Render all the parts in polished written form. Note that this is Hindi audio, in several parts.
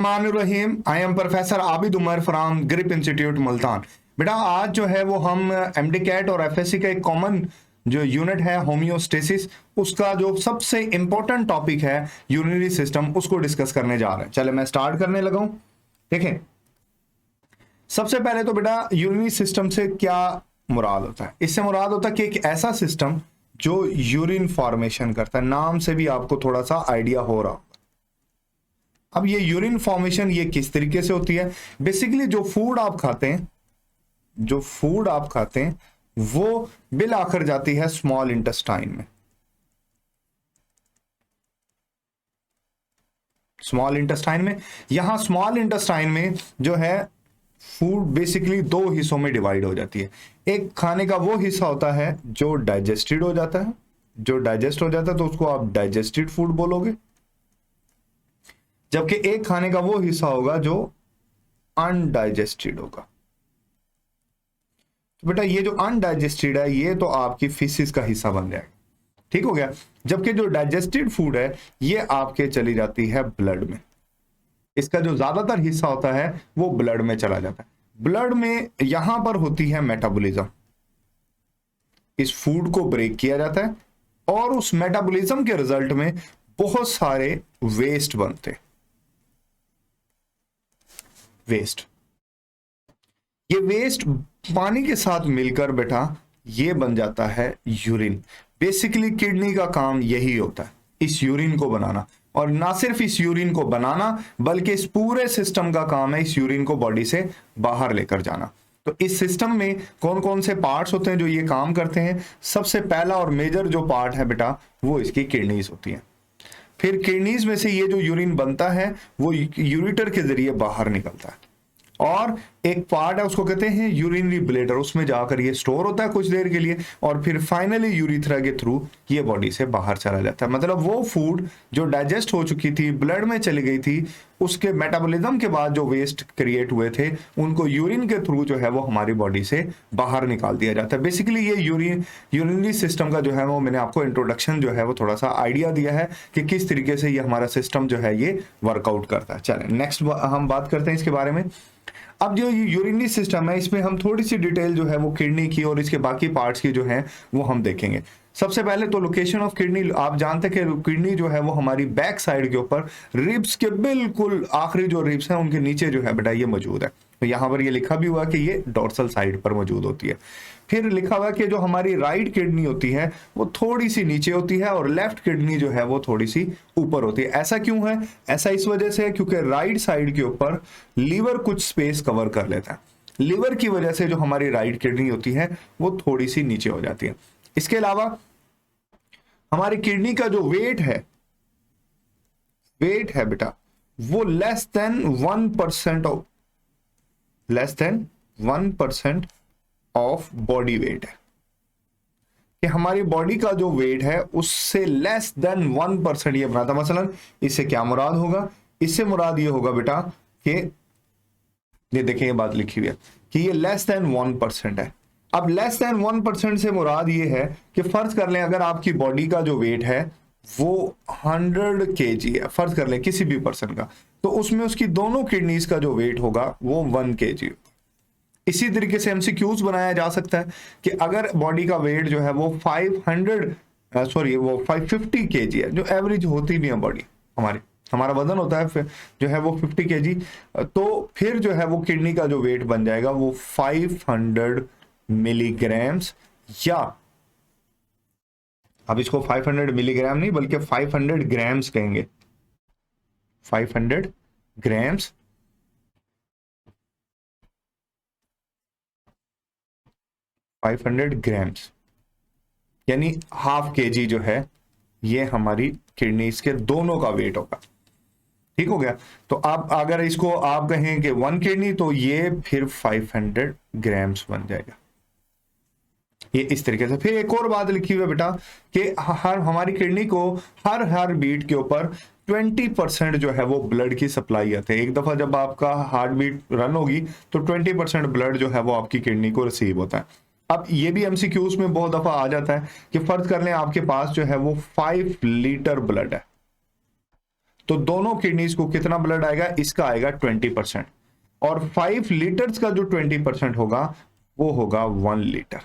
Rahim, I am professor Abid Umar from grip institute Multan. बेटा आज जो है वो हम एमडीकैट और एफएससी का एक कॉमन जो यूनिट है होम्योस्टेसिस, उसका जो सबसे इंपॉर्टेंट टॉपिक है यूरिनरी सिस्टम, उसको डिस्कस करने जा रहे हैं। चले मैं स्टार्ट करने लगा हूं। देखें, सबसे पहले तो बेटा यूरिनरी सिस्टम से क्या मुराद होता है? इससे मुराद होता है कि एक ऐसा सिस्टम जो यूरिन फॉर्मेशन करता है। नाम से भी आपको थोड़ा सा आइडिया हो रहा। अब ये यूरिन फॉर्मेशन ये किस तरीके से होती है? बेसिकली जो फूड आप खाते हैं वो बिल आकर जाती है स्मॉल इंटेस्टाइन में। यहां स्मॉल इंटेस्टाइन में जो है फूड बेसिकली दो हिस्सों में डिवाइड हो जाती है। एक खाने का वो हिस्सा होता है जो डाइजेस्टेड हो जाता है, तो उसको आप डाइजेस्टेड फूड बोलोगे, जबकि एक खाने का वो हिस्सा होगा जो अनडाइजेस्टेड होगा। तो बेटा ये जो अनडाइजेस्टेड है ये तो आपकी फिसिस का हिस्सा बन जाएगा, ठीक हो गया। जबकि जो डाइजेस्टेड फूड है ये आपके चली जाती है ब्लड में। इसका जो ज्यादातर हिस्सा होता है वो ब्लड में चला जाता है। ब्लड में यहां पर होती है मेटाबॉलिज्म, इस फूड को ब्रेक किया जाता है और उस मेटाबॉलिज्म के रिजल्ट में बहुत सारे वेस्ट बनते। ये वेस्ट पानी के साथ मिलकर बेटा ये बन जाता है यूरिन। बेसिकली किडनी का काम यही होता है, इस यूरिन को बनाना। और ना सिर्फ इस यूरिन को बनाना बल्कि इस पूरे सिस्टम का काम है इस यूरिन को बॉडी से बाहर लेकर जाना। तो इस सिस्टम में कौन कौन से पार्ट्स होते हैं जो ये काम करते हैं? सबसे पहला और मेजर जो पार्ट है बेटा वो इसकी किडनीज होती है। फिर किडनीज में से ये जो यूरिन बनता है वो यूरिटर के जरिए बाहर निकलता है और एक पार्ट है उसको कहते हैं यूरिनरी ब्लैडर, उसमें जाकर ये स्टोर होता है कुछ देर के लिए और फिर फाइनली यूरिथ्रा के थ्रू ये बॉडी से बाहर चला जाता है। मतलब वो फूड जो डाइजेस्ट हो चुकी थी, ब्लड में चली गई थी, उसके मेटाबॉलिज्म के बाद जो वेस्ट क्रिएट हुए थे उनको यूरिन के थ्रू जो है वो हमारी बॉडी से बाहर निकाल दिया जाता है। बेसिकली ये यूरिनरी सिस्टम का जो है वो मैंने आपको इंट्रोडक्शन जो है वो थोड़ा सा आइडिया दिया है कि किस तरीके से ये हमारा सिस्टम जो है ये वर्कआउट करता है। चलें नेक्स्ट हम बात करते हैं इसके बारे में। अब जो यूरिनरी सिस्टम है इसमें हम थोड़ी सी डिटेल जो है वो किडनी की और इसके बाकी पार्ट्स की जो है वो हम देखेंगे। सबसे पहले तो लोकेशन ऑफ किडनी, आप जानते हैं कि किडनी जो है वो हमारी बैक साइड के ऊपर रिब्स के बिल्कुल आखिरी जो रिब्स हैं उनके नीचे जो है बेटा ये मौजूद है। तो यहाँ पर ये लिखा भी हुआ कि ये डोर्सल साइड पर मौजूद होती है। फिर लिखा हुआ कि जो हमारी राइट किडनी होती है वो थोड़ी सी नीचे होती है और लेफ्ट किडनी जो है वो थोड़ी सी ऊपर होती है। ऐसा क्यों है? ऐसा इस वजह से है क्योंकि राइट साइड के ऊपर लीवर कुछ स्पेस कवर कर लेता है। लीवर की वजह से जो हमारी राइट किडनी होती है वो थोड़ी सी नीचे हो जाती है। इसके अलावा हमारी किडनी का जो वेट है बेटा वो less than 1% of body weight है, कि हमारी बॉडी का जो वेट है उससे लेस देन 1% ये बनाता। मसलन इससे क्या मुराद होगा? इससे मुराद ये होगा बेटा कि ये देखें ये बात लिखी हुई है कि ये लेस देन 1% है। अब लेस देन 1% से मुराद ये है कि फर्ज कर लें अगर आपकी बॉडी का जो वेट है वो 100 kg है, फर्ज कर लें किसी भी पर्सन का, तो उसमें उसकी दोनों किडनीज का जो वेट होगा वो 1 kg। इसी तरीके से एमसीक्यूज बनाया जा सकता है कि अगर बॉडी का वेट जो है वो 550 kg है, जो एवरेज होती भी है बॉडी हमारा वजन होता है फिर जो है वो 50 kg, तो फिर जो है वो किडनी का जो वेट बन जाएगा वो 500 मिलीग्राम्स, या अब इसको 500 मिलीग्राम नहीं बल्कि 500 ग्राम्स कहेंगे। 500 ग्राम्स यानी ½ kg जो है ये हमारी किडनीज के दोनों का वेट होगा। ठीक हो गया। तो आप अगर इसको आप कहें कि 1 किडनी तो ये फिर 500 ग्राम्स बन जाएगा। ये इस तरीके से। फिर एक और बात लिखी हुई है बेटा कि हमारी किडनी को हर बीट के ऊपर 20% जो है वो ब्लड की सप्लाई आती है। एक दफा जब आपका हार्ट बीट रन होगी तो 20% ब्लड जो है वो आपकी किडनी को रिसीव होता है। अब ये भी एमसीक्यूज में बहुत दफा आ जाता है कि फर्ज कर लें आपके पास जो है वो 5 लीटर ब्लड है, तो दोनों किडनीज को कितना ब्लड आएगा, इसका आएगा 20%, और 5 लीटर्स का जो 20% होगा वो होगा 1 लीटर।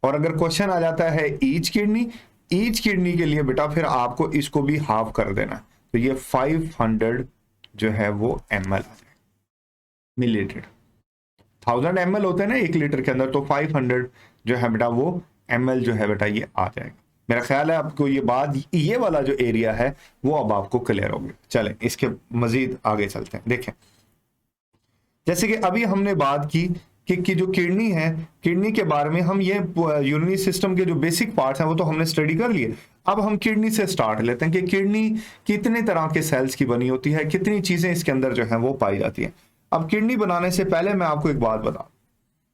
और अगर क्वेश्चन आ जाता है ईच किडनी के लिए बेटा फिर आपको इसको भी हाफ कर देना, तो ये 500 जो है वो ml आ जाएगा, मिलीलीटर। 1000 ml होते हैं ना 1 लीटर के अंदर, तो 500 जो है बेटा वो ml जो है बेटा ये आ जाएगा। मेरा ख्याल है आपको ये बात, ये वाला जो एरिया है वो अब आपको क्लियर हो गया। चलें इसके मजीद आगे चलते हैं। देखें जैसे कि अभी हमने बात की कि जो किडनी है, किडनी के बारे में हम ये यूरिनरी सिस्टम के जो बेसिक पार्ट्स हैं वो तो हमने स्टडी कर लिए। अब हम किडनी से स्टार्ट लेते हैं कि किडनी कितने तरह के सेल्स की बनी होती है, कितनी चीजें इसके अंदर जो है वो पाई जाती है। अब किडनी बनाने से पहले मैं आपको एक बात बता,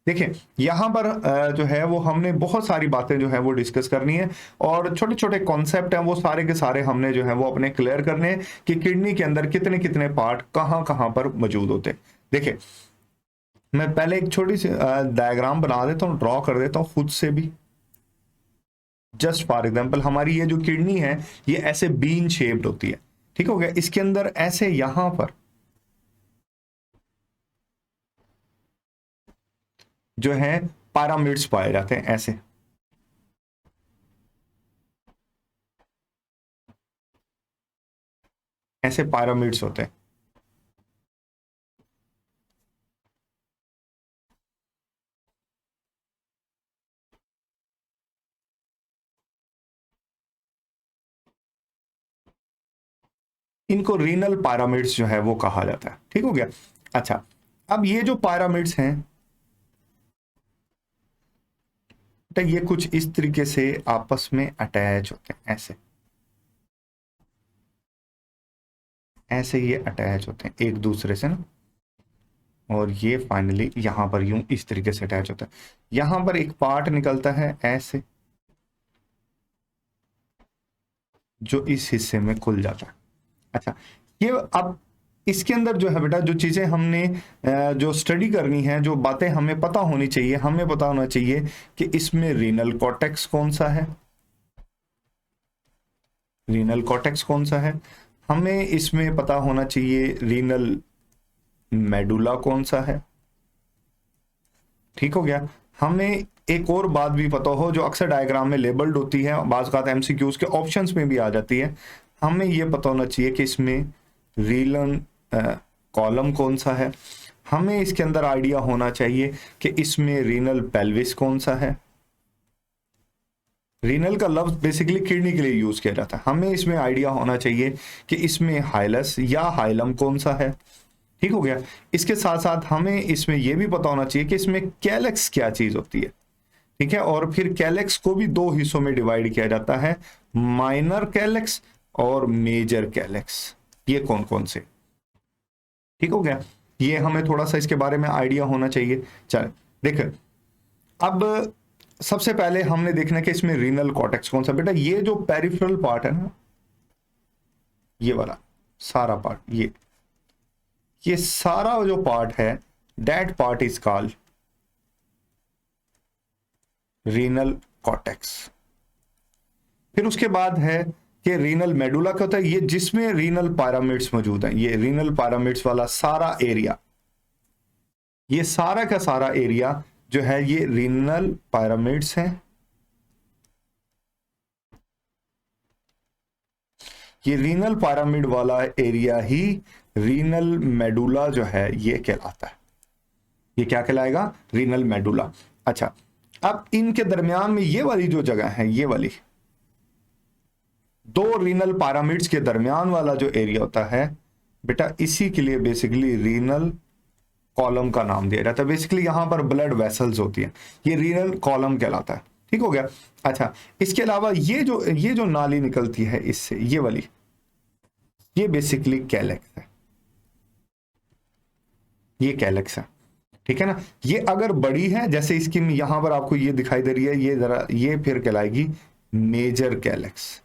देखें यहां पर जो है वो हमने बहुत सारी बातें जो है वो डिस्कस करनी है, और छोटे छोटे कॉन्सेप्ट हैं वो सारे के सारे हमने जो है वो अपने क्लियर करने हैं कि किडनी के अंदर कितने कितने पार्ट कहां कहां पर मौजूद होते हैं। देखिए मैं पहले एक छोटी सी डायग्राम बना देता हूं, ड्रॉ कर देता हूं खुद से भी। जस्ट फॉर एग्जांपल हमारी ये जो किडनी है ये ऐसे बीन शेप्ड होती है, ठीक हो गया। इसके अंदर ऐसे यहां पर जो है पैरामिड्स पाए जाते हैं, ऐसे ऐसे पैरामिड्स होते हैं। इनको रीनल पैरामिड्स जो है वो कहा जाता है, ठीक हो गया। अच्छा अब ये जो पैरामिड्स हैं तो ये कुछ इस तरीके से आपस में अटैच होते हैं, ऐसे ऐसे ये अटैच होते हैं एक दूसरे से ना, और ये फाइनली यहां पर यूं इस तरीके से अटैच होता है। यहां पर एक पार्ट निकलता है ऐसे जो इस हिस्से में खुल जाता है। अच्छा ये अब इसके अंदर जो है बेटा जो चीजें हमने जो स्टडी करनी है, जो बातें हमें पता होनी चाहिए, हमें पता होना चाहिए कि इसमें रीनल कॉर्टेक्स कौन सा है, रीनल कॉर्टेक्स कौन सा है, हमें इसमें पता होना चाहिए रीनल मेडुला कौन सा है, ठीक हो गया। हमें एक और बात भी पता हो जो अक्सर डायग्राम में लेबल्ड होती है, बाज़ औक़ात एमसीक्यूज के ऑप्शंस में भी आ जाती है, हमें यह पता होना चाहिए कि इसमें रीनल कॉलम कौन सा है, हमें इसके अंदर आइडिया होना चाहिए कि इसमें रीनल पेल्विस कौन सा है। रीनल का लफ्ज बेसिकली किडनी के लिए यूज किया जाता है, हमें इसमें आइडिया होना चाहिए कि इसमें हाइलस या हाइलम कौन सा है, ठीक हो गया। इसके साथ साथ हमें इसमें यह भी पता होना चाहिए कि इसमें कैलेक्स क्या चीज होती है, ठीक है। और फिर कैलेक्स को भी 2 हिस्सों में डिवाइड किया जाता है, माइनर कैलेक्स और मेजर कैलेक्स, ये कौन कौन से, ठीक हो गया। ये हमें थोड़ा सा इसके बारे में आइडिया होना चाहिए। चल देख अब सबसे पहले हमने देखना कि इसमें रीनल कॉर्टेक्स कौन सा। बेटा ये जो पेरिफेरल पार्ट है ना, ये वाला सारा पार्ट, ये सारा जो पार्ट है, that part is called renal cortex. फिर उसके बाद है कि रीनल मेडुला क्या होता है, ये जिसमें रीनल पैरामिड्स मौजूद हैं, ये रीनल पैरामिड्स वाला सारा एरिया, ये सारा का सारा एरिया जो है ये रीनल पैरामिड्स हैं। ये रीनल पैरामिड वाला एरिया ही रीनल मेडुला जो है ये कहलाता है। ये क्या कहलाएगा, रीनल मेडुला। अच्छा अब इनके दरमियान में ये वाली जो जगह है, ये वाली 2 रीनल पैरामिड्स के दरमियान वाला जो एरिया होता है बेटा, इसी के लिए बेसिकली रीनल कॉलम का नाम दिया जाता है। बेसिकली यहां पर ब्लड वेसल्स होती है, ये रीनल कॉलम कहलाता है, ठीक हो गया। अच्छा इसके अलावा ये जो नाली निकलती है इससे, ये वाली, ये बेसिकली कैलेक्स है, ये कैलेक्स है, ठीक है ना। ये अगर बड़ी है, जैसे इसकी यहां पर आपको ये दिखाई दे रही है, ये जरा ये फिर कहलाएगी मेजर कैलेक्स,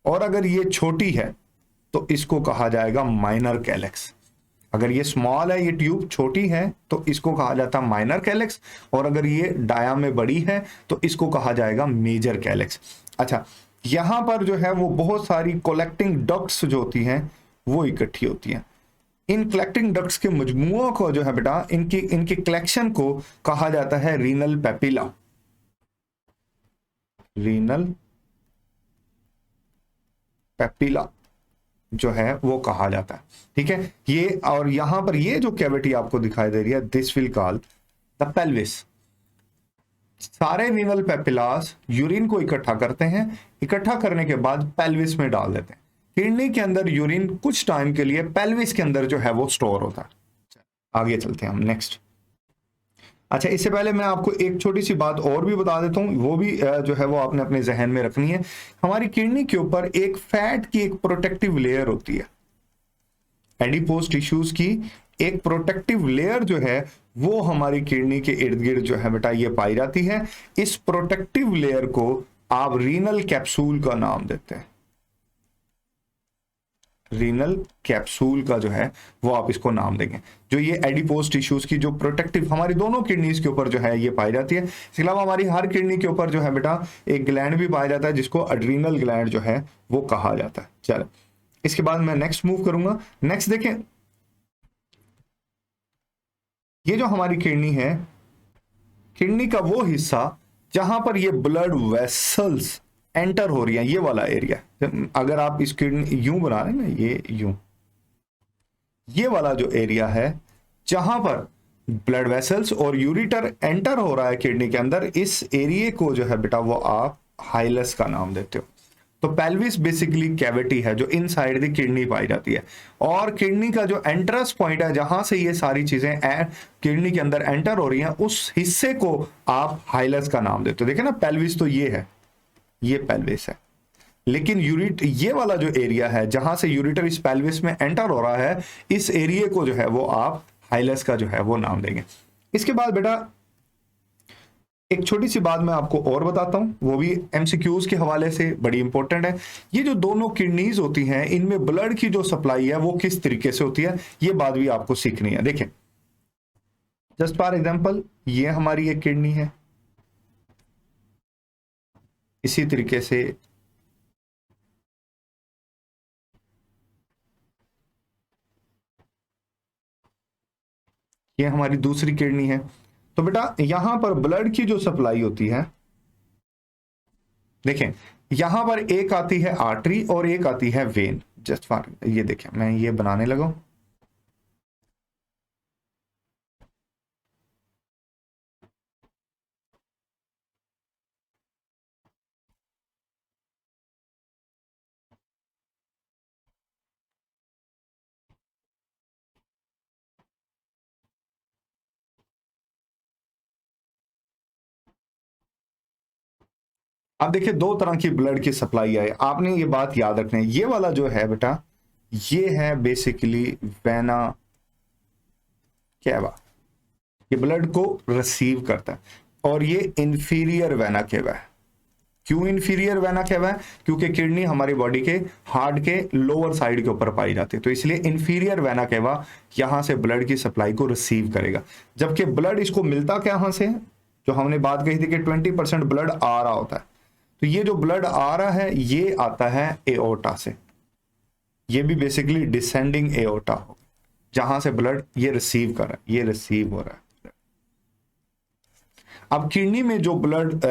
और अगर ये छोटी है तो इसको कहा जाएगा माइनर कैलेक्स। अगर ये स्मॉल है, ये ट्यूब छोटी है, तो इसको कहा जाता है माइनर कैलेक्स, और अगर ये डाया में बड़ी है तो इसको कहा जाएगा मेजर कैलेक्स। अच्छा यहां पर जो है वो बहुत सारी कलेक्टिंग डक्ट्स जो होती हैं वो इकट्ठी होती हैं। इन कलेक्टिंग डक्ट्स के मजमुआ को जो है बेटा, इनकी इनके कलेक्शन को कहा जाता है रीनल पेपिला। रीनल पेपिला जो है वो कहा जाता है। ठीक है, ये और यहां पर ये जो कैविटी आपको दिखाई दे रही है, this will call the pelvis. सारे रीनल पेपिलास यूरिन को इकट्ठा करते हैं, इकट्ठा करने के बाद पेल्विस में डाल देते हैं। किडनी के अंदर यूरिन कुछ टाइम के लिए पेल्विस के अंदर जो है वो स्टोर होता है। आगे चलते हैं हम नेक्स्ट। अच्छा, इससे पहले मैं आपको एक छोटी सी बात और भी बता देता हूं, वो भी जो है वो आपने अपने जहन में रखनी है। हमारी किडनी के ऊपर एक फैट की एक प्रोटेक्टिव लेयर होती है। एडिपोज टिश्यूज की एक प्रोटेक्टिव लेयर जो है वो हमारी किडनी के इर्द गिर्द जो है बेटा ये पाई जाती है। इस प्रोटेक्टिव लेयर को आप रीनल कैप्सूल का नाम देते हैं। रीनल कैप्सूल का जो है वो आप इसको नाम देंगे। जो ये एडिपोज टिश्यूज की जो प्रोटेक्टिव हमारी दोनों किडनीज के ऊपर जो है ये पाई जाती है। इसके अलावा हमारी हर किडनी के ऊपर जो है बेटा एक ग्लैंड भी पाया जाता है जिसको एड्रीनल ग्लैंड जो है वो कहा जाता है। चलो, इसके बाद मैं नेक्स्ट मूव करूंगा। नेक्स्ट देखें, ये जो हमारी किडनी है, किडनी का वो हिस्सा जहां पर ये ब्लड वेसल्स एंटर हो रही है, ये वाला एरिया। अगर आप इस किडनी यूं बना रहे हैं ना, ये यूं, ये वाला जो एरिया है जहां पर ब्लड वेसल्स और यूरिटर एंटर हो रहा है किडनी के अंदर, इस एरिया को जो है बेटा वो आप हाइलस का नाम देते हो। तो पेल्विस बेसिकली कैविटी है जो इनसाइड द किडनी पाई जाती है, और किडनी का जो एंट्रेंस पॉइंट है जहां से ये सारी चीजें किडनी के अंदर एंटर हो रही हैं, उस हिस्से को आप हाइलस का नाम देते हो। देखिए ना, पेल्विस तो ये है, ये पेल्विस है, लेकिन ये वाला जो एरिया है जहां से यूरिटर इस पेल्विस में एंटर हो रहा है, इस एरिया को जो है वो आप हाइलस का जो है वो नाम देंगे। इसके बाद बेटा एक छोटी सी बात मैं आपको और बताता हूं, वो भी एमसीक्यूज के हवाले से बड़ी इंपॉर्टेंट है। ये जो दोनों किडनीज होती हैं, इनमें ब्लड की जो सप्लाई है वो किस तरीके से होती है, ये बात भी आपको सीखनी है। देखें, जस्ट फॉर एग्जांपल, ये हमारी एक किडनी है, इसी तरीके से ये हमारी दूसरी किडनी है। तो बेटा यहां पर ब्लड की जो सप्लाई होती है, देखें यहां पर एक आती है आर्टरी और एक आती है वेन। जस्ट फॉर ये देखें, मैं ये बनाने लगा हूं। अब देखिए, दो तरह की ब्लड की सप्लाई है, आपने ये बात याद रखनी है। ये वाला जो है बेटा, ये है बेसिकली वेना केवा, ये ब्लड को रिसीव करता है, और ये इंफीरियर वेना केवा है। क्यों इंफीरियर वेना केवा है? क्योंकि किडनी हमारी बॉडी के हार्ट के लोअर साइड के ऊपर पाई जाती है, तो इसलिए इंफीरियर वेना केवा यहां से ब्लड की सप्लाई को रिसीव करेगा। जबकि ब्लड इसको मिलता कहां से, जो हमने बात कही थी कि 20% ब्लड आ रहा होता है, तो ये जो ब्लड आ रहा है ये आता है एओर्टा से। ये भी बेसिकली डिसेंडिंग एओर्टा हो, जहां से ब्लड ये रिसीव कर रहा है, ये रिसीव हो रहा है। अब किडनी में जो ब्लड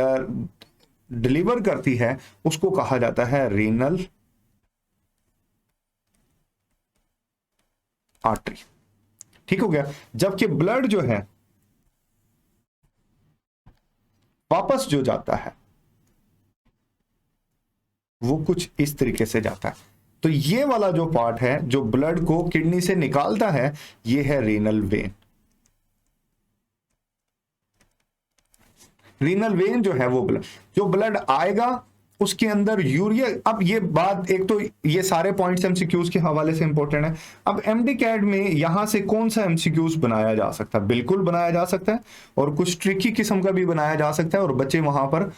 डिलीवर करती है उसको कहा जाता है रीनल आर्टरी। ठीक हो गया। जबकि ब्लड जो है वापस जो जाता है वो कुछ इस तरीके से जाता है। तो ये वाला जो पार्ट है जो ब्लड को किडनी से निकालता है, ये है रीनल वेन। रीनल वेन जो है वो ब्लड, जो ब्लड आएगा उसके अंदर यूरिया। अब ये बात, एक तो ये सारे पॉइंट्स एमसीक्यूज के हवाले से इंपॉर्टेंट है। अब एमडी कैट में यहां से कौन सा एमसीक्यूज बनाया जा सकता है? बिल्कुल बनाया जा सकता है, और कुछ ट्रिकी किस्म का भी बनाया जा सकता है, और बच्चे वहां पर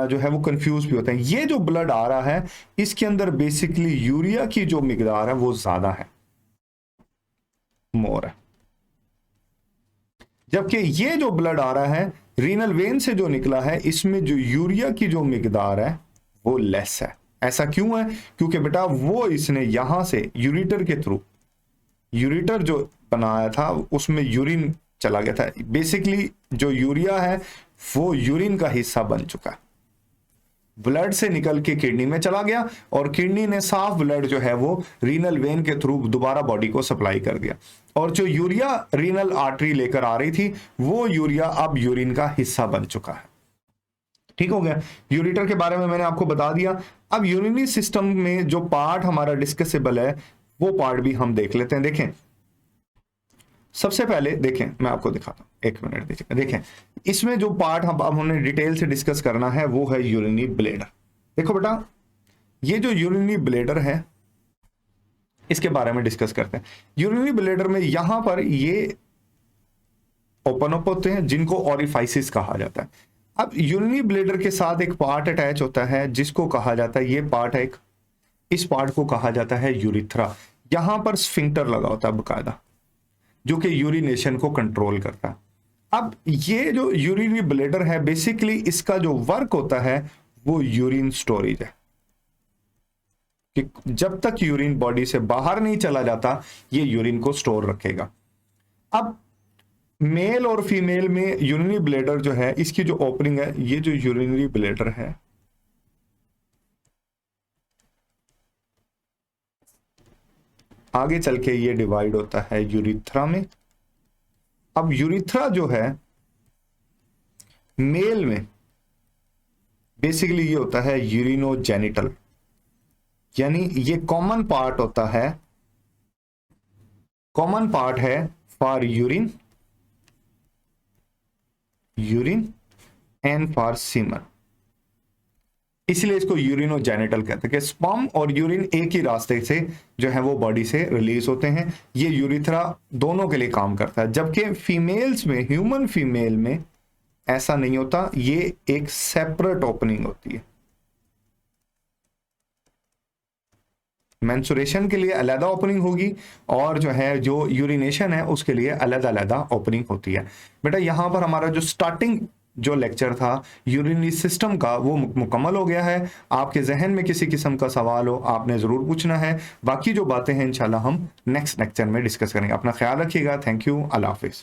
जो है वो कंफ्यूज भी होते हैं। ये जो ब्लड आ रहा है इसके अंदर बेसिकली यूरिया की जो मिकदार है वो ज्यादा है, मोर है। जबकि ये जो ब्लड आ रहा है रीनल वेन से जो निकला है, इसमें जो यूरिया की जो मिकदार है वो लेस है। ऐसा क्यों है? क्योंकि बेटा वो इसने यहां से यूरेटर के थ्रू, यूरेटर जो बनाया था उसमें यूरिन चला गया था। बेसिकली जो यूरिया है वो यूरिन का हिस्सा बन चुका है, ब्लड से निकल के किडनी में चला गया और किडनी ने साफ ब्लड जो है वो रीनल वेन के थ्रू दोबारा बॉडी को सप्लाई कर दिया, और जो यूरिया रीनल आर्टरी लेकर आ रही थी वो यूरिया अब यूरिन का हिस्सा बन चुका है। ठीक हो गया, यूरेटर के बारे में मैंने आपको बता दिया। अब यूरिनरी सिस्टम में जो पार्ट हमारा डिस्कसेबल है वो पार्ट भी हम देख लेते हैं। देखें, सबसे पहले देखें, मैं आपको दिखाता हूं, एक मिनट दीजिए। देखें, इसमें जो पार्ट अब हमने डिटेल से डिस्कस करना है वो है यूरिनरी ब्लेडर। देखो बेटा, ये जो यूरिनरी ब्लेडर है इसके बारे में डिस्कस करते हैं। यूरिनरी ब्लेडर में यहां पर ये ओपन अप होते हैं जिनको ओरिफाइसिस कहा जाता है। अब यूरिनरी ब्लेडर के साथ एक पार्ट अटैच होता है जिसको कहा जाता है, ये पार्ट है, इस पार्ट को कहा जाता है यूरिथ्रा। यहां पर स्फिंक्टर लगा होता है बकायदा, जो कि यूरिनेशन को कंट्रोल करता है। अब ये जो यूरिनरी ब्लेडर है बेसिकली इसका जो वर्क होता है वो यूरिन स्टोरेज है, कि जब तक यूरिन बॉडी से बाहर नहीं चला जाता ये यूरिन को स्टोर रखेगा। अब मेल और फीमेल में यूरिनरी ब्लेडर जो है इसकी जो ओपनिंग है, ये जो यूरिनरी ब्लेडर है आगे चल के ये डिवाइड होता है यूरिथ्रा में। अब यूरिथ्रा जो है मेल में बेसिकली ये होता है यूरिनोजेनिटल, यानी ये कॉमन पार्ट होता है, कॉमन पार्ट है for urine and for semen, इसलिए इसको यूरिनोजेनिटल कहते हैं कि स्पर्म और यूरिन एक ही रास्ते से जो है वो बॉडी से रिलीज होते हैं। ये यूरिथ्रा दोनों के लिए काम करता है, जबकि फीमेल्स में, ह्यूमन फीमेल में ऐसा नहीं होता, ये एक सेपरेट ओपनिंग होती है। मेंस्ट्रुएशन के लिए अलग ओपनिंग होगी और जो है जो यूरिनेशन है उसके लिए अलग अलग ओपनिंग होती है। बेटा यहां पर हमारा जो स्टार्टिंग जो लेक्चर था यूरिनरी सिस्टम का वो मुकम्मल हो गया है। आपके जहन में किसी किस्म का सवाल हो आपने ज़रूर पूछना है, बाकी जो बातें हैं इंशाल्लाह हम नेक्स्ट लेक्चर में डिस्कस करेंगे। अपना ख्याल रखिएगा। थैंक यू, अल्लाह हाफिज़।